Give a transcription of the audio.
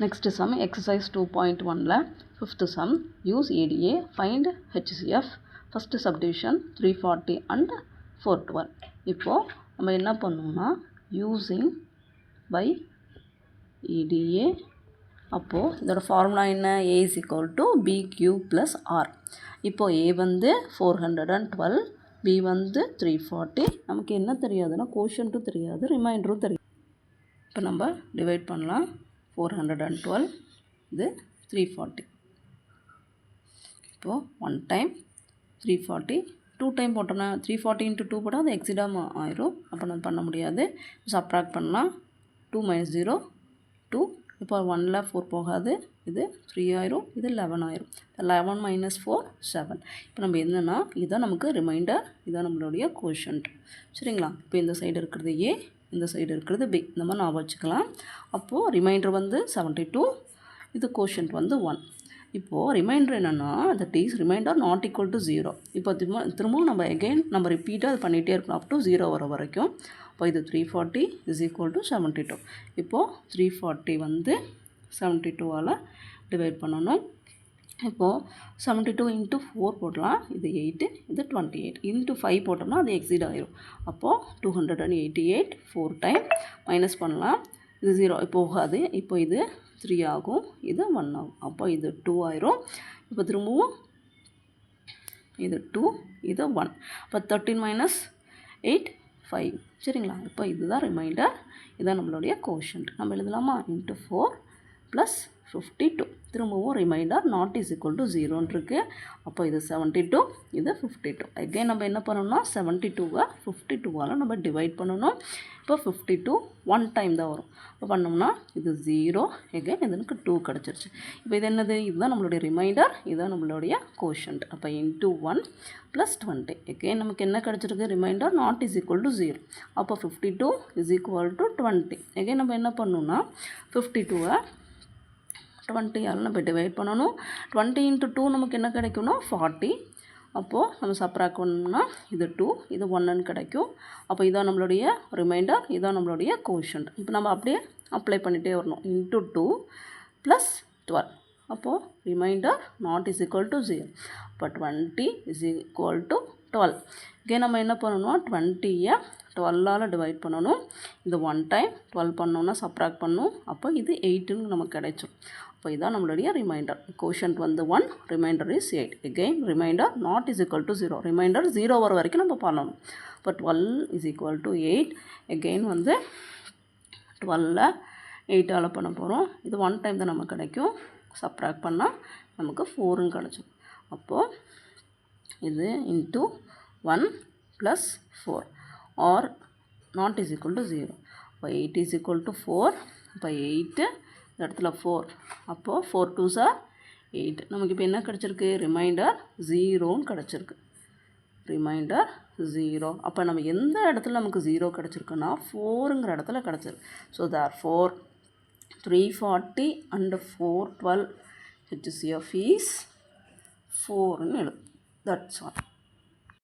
Next sum exercise 2.1 fifth sum use EDA find HCF first subdivision 340 and 412. இப்போ நம்ம என்ன பண்ணோம்னா using by EDA அப்போ இதோட ஃபார்முலா என்ன A is equal to BQ plus R. இப்போ A வந்து 412 B வந்து 340. நமக்கு என்ன தெரியாதுன்னா கோஷன்ட்டும் தெரியாது ரிமைண்டரும் தெரியாது. இப்போ நம்ம டிவைட் பண்ணலாம் 412 இது 340. இப்போது 1 டைம் 340 2 டைம் போட்டோம்னா 340 into 2 போட்டால் அது எக்ஸிடாக ஆயிரும். அப்போ நம்ம பண்ண முடியாது. சப்ராக்ட் பண்ணலாம் 2 minus 0 2. இப்போ 1ல் 4 போகாது. இது 3 ஆயிரும். இது 11 ஆயிரும். 11 minus 4 7. இப்போ நம்ம என்னென்னா இதுதான் நமக்கு ரிமைண்டர், இதுதான் நம்மளுடைய கோஷன்ட். சரிங்களா? இப்போ இந்த சைடு இருக்கிறது ஏ, இந்த சைடு இருக்கிறது பி. இந்த மாதிரி நான் வச்சுக்கலாம். அப்போது ரிமைண்டர் வந்து 72, இது கோஷன்ட் வந்து 1. இப்போது ரிமைண்டர் என்னென்னா that is remainder not equal to 0. இப்போ திரும்பவும் நம்ம எகெயின் நம்ம ரிப்பீட்டாக அது பண்ணிகிட்டே இருக்கணும் அப் டு 0 வர வரைக்கும். இப்போ இது 340 இஸ் ஈக்குவல் டு 72. இப்போது 340 வந்து 72ஆல் டிவைட் பண்ணணும். இப்போது 72 into 4 போடலாம். இது 8, இது 28. into 5 போட்டோம்னா அது எக்ஸிட் ஆகிரும். அப்போது 288 4 டைம் மைனஸ் பண்ணலாம். இது 0 போகாது. இப்போ இது 3 ஆகும், இது 1 ஆகும். அப்போ இது 2 ஆயிரும். இப்போ திரும்பவும் இது 2, இது 1. அப்போ 13 minus 8 5. சரிங்களா? இப்போ இதுதான் ரிமைண்டர், இதுதான் நம்மளுடைய கோஷன்ட். நம்ம எழுதலாமா? into 4 plus 52. திரும்பவும் remainder not is equal to 0 இருக்குது. அப்போ இது 72, இது 52. அகைன் நம்ம என்ன பண்ணணும்னா 72வை 52ஆல் நம்ம டிவைட் பண்ணணும். இப்போ 52 1 டைம் தான் வரும். இப்போ பண்ணோம்னா இது 0, அகைன் இதனுக்கு 2 கிடச்சிருச்சு. இப்போ இது என்னது? இதுதான் நம்மளுடைய ரிமைண்டர், இதுதான் நம்மளுடைய கோஷன்ட். அப்போ into 1 plus 20. அகைன் நமக்கு என்ன கிடச்சிருக்கு? Remainder not is equal to 0. அப்போ 52 இஸ் ஈக்குவல் டு 20. அகைன் நம்ம என்ன பண்ணணும்னா 52வை 20ஆல் நம்ம டிவைட் பண்ணணும். 20 into 2 நமக்கு என்ன கிடைக்கும்னா 40. அப்போது நம்ம சப்ராக்ட் பண்ணோம்னா இது 2, இது 1ன்னு கிடைக்கும். அப்போ இதான் நம்மளுடைய ரிமைண்டர், இதான் நம்மளுடைய கோஷன்ட். இப்போ நம்ம அப்படியே அப்ளை பண்ணிகிட்டே வரணும். into 2 plus 12. அப்போது remainder not is equal to 0. இப்போ 20 இஸ் ஈக்குவல் டு 12. இங்கே நம்ம என்ன பண்ணணும்? 20யை 12ஆல் டிவைட் பண்ணணும். இது 1 டைம் 12 பண்ணோன்னா சப்ராக்ட் பண்ணணும். அப்போ இது 8ன்னு நமக்கு கிடைச்சிடும். அப்போ இதுதான் நம்மளுடைய ரிமைண்டர். கோஷன்ட் வந்து 1, remainder is 8. Again remainder not is equal to 0. Remainder 0 வர வரைக்கும் நம்ம பண்ணணும். இப்போ 12 இஸ் ஈக்குவல் டு 8. அகெயின் வந்து 12ல் 8ஆல் பண்ண போகிறோம். இது 1 டைம் தான் நமக்கு கிடைக்கும். சப்ராக்ட் பண்ணால் நமக்கு 4ன்னு கிடச்சிடும். அப்போது இது into 1 plus 4 or not is equal to 0. இப்போ 8 is equal to 4. இப்போ 8 இந்த இடத்துல 4. அப்போது 4 2s are 8. நமக்கு இப்போ என்ன கிடச்சிருக்கு? ரிமைண்டர் 0ன்னு கிடச்சிருக்கு. ரிமைண்டர் 0. அப்போ நம்ம எந்த இடத்துல நமக்கு 0 கிடச்சிருக்குன்னா 4ங்கிற இடத்துல கிடச்சிருக்கு. So therefore 340 and 412 HCF is 4ன்னு எழுது. That's all.